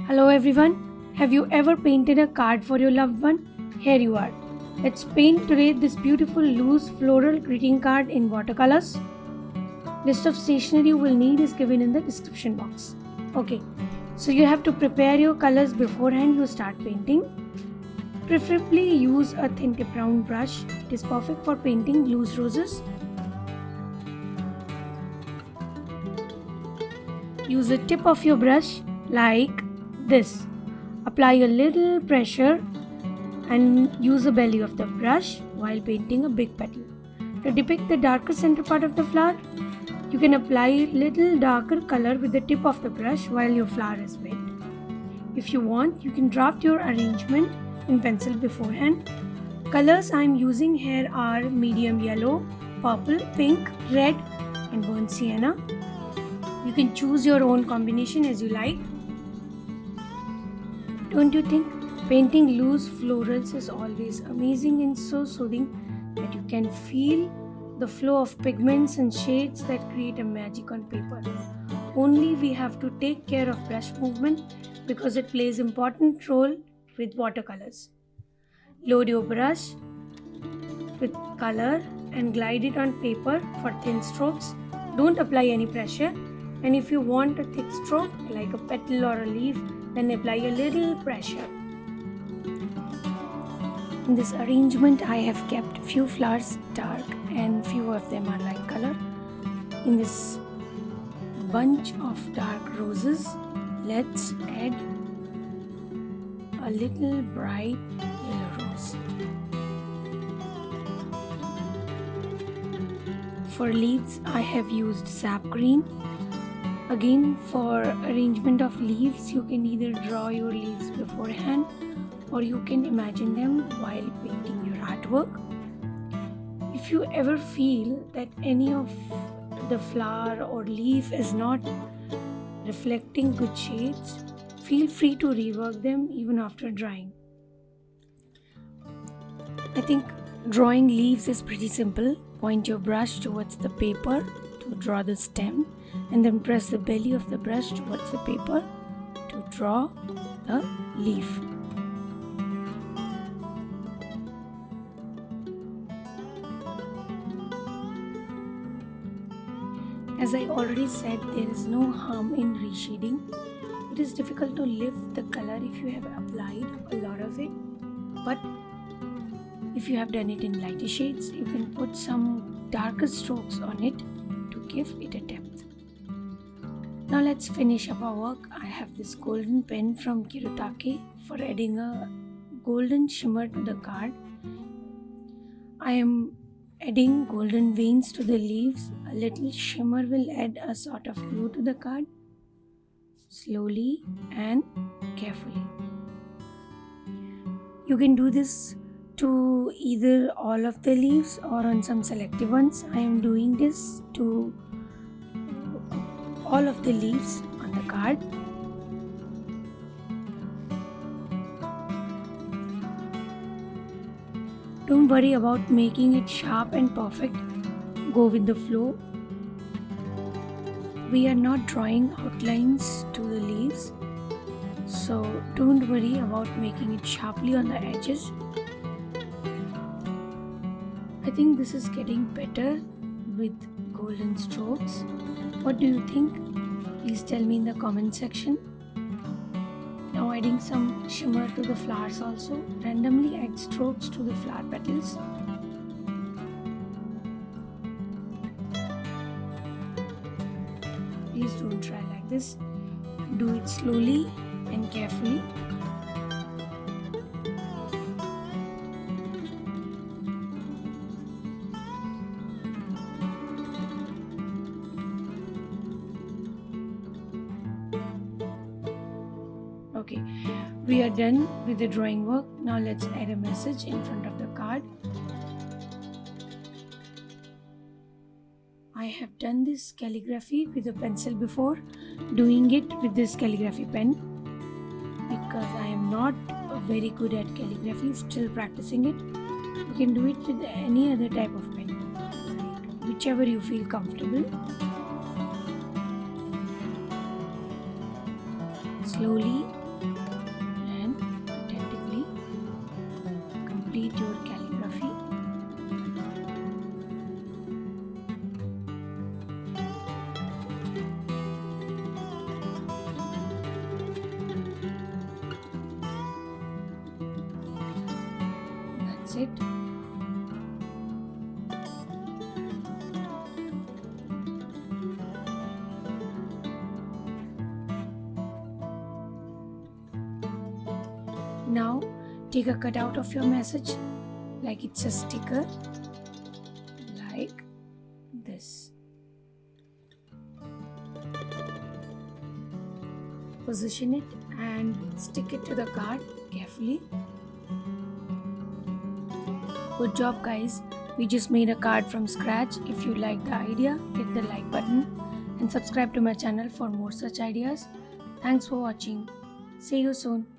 Hello everyone, have you ever painted a card for your loved one? Here you are. Let's paint today this beautiful loose floral greeting card in watercolors. List of stationery you will need is given in the description box. Okay, so you have to prepare your colors beforehand you start painting. Preferably use a thin tip round brush. It is perfect for painting loose roses. Use the tip of your brush like this. Apply a little pressure and use the belly of the brush while painting a big petal. To depict the darker center part of the flower, you can apply little darker color with the tip of the brush while your flower is wet. If you want, you can draft your arrangement in pencil beforehand. Colors I am using here are medium yellow, purple, pink, red and burnt sienna. You can choose your own combination as you like. Don't you think painting loose florals is always amazing and so soothing that you can feel the flow of pigments and shades that create a magic on paper? Only we have to take care of brush movement because it plays an important role with watercolors. Load your brush with color and glide it on paper for thin strokes. Don't apply any pressure, and if you want a thick stroke like a petal or a leaf, then apply a little pressure. In this arrangement, I have kept few flowers dark and few of them are light color. In this bunch of dark roses, let's add a little bright yellow rose. For leaves, I have used sap green. Again, for arrangement of leaves, you can either draw your leaves beforehand or you can imagine them while painting your artwork. If you ever feel that any of the flower or leaf is not reflecting good shades, feel free to rework them even after drying. I think drawing leaves is pretty simple. Point your brush towards the paper to draw the stem and then press the belly of the brush towards the paper to draw the leaf. As I already said, there is no harm in reshading. It is difficult to lift the color if you have applied a lot of it, but if you have done it in lighter shades, you can put some darker strokes on it to give it a depth. Now let's finish up our work. I have this golden pen from Kuretake for adding a golden shimmer to the card. I am adding golden veins to the leaves. A little shimmer will add a sort of glow to the card. Slowly and carefully. You can do this to either all of the leaves or on some selective ones. I am doing this to all of the leaves on the card. Don't worry about making it sharp and perfect. Go with the flow. We are not drawing outlines to the leaves, so don't worry about making it sharply on the edges. I think this is getting better with golden strokes. What do you think? Please tell me in the comment section. Now adding some shimmer to the flowers also. Randomly add strokes to the flower petals. Please don't try like this. Do it slowly and carefully. Okay, we are done with the drawing work. Now let's add a message in front of the card. I have done this calligraphy with a pencil before. Doing it with this calligraphy pen because I am not very good at calligraphy, still practicing it. You can do it with any other type of pen, like whichever you feel comfortable. Slowly and attentively complete your calligraphy. That's it. Now take a cutout of your message like it's a sticker, like this. Position it and stick it to the card carefully. Good job guys, we just made a card from scratch. If you like the idea, hit the like button and subscribe to my channel for more such ideas. Thanks for watching. See you soon.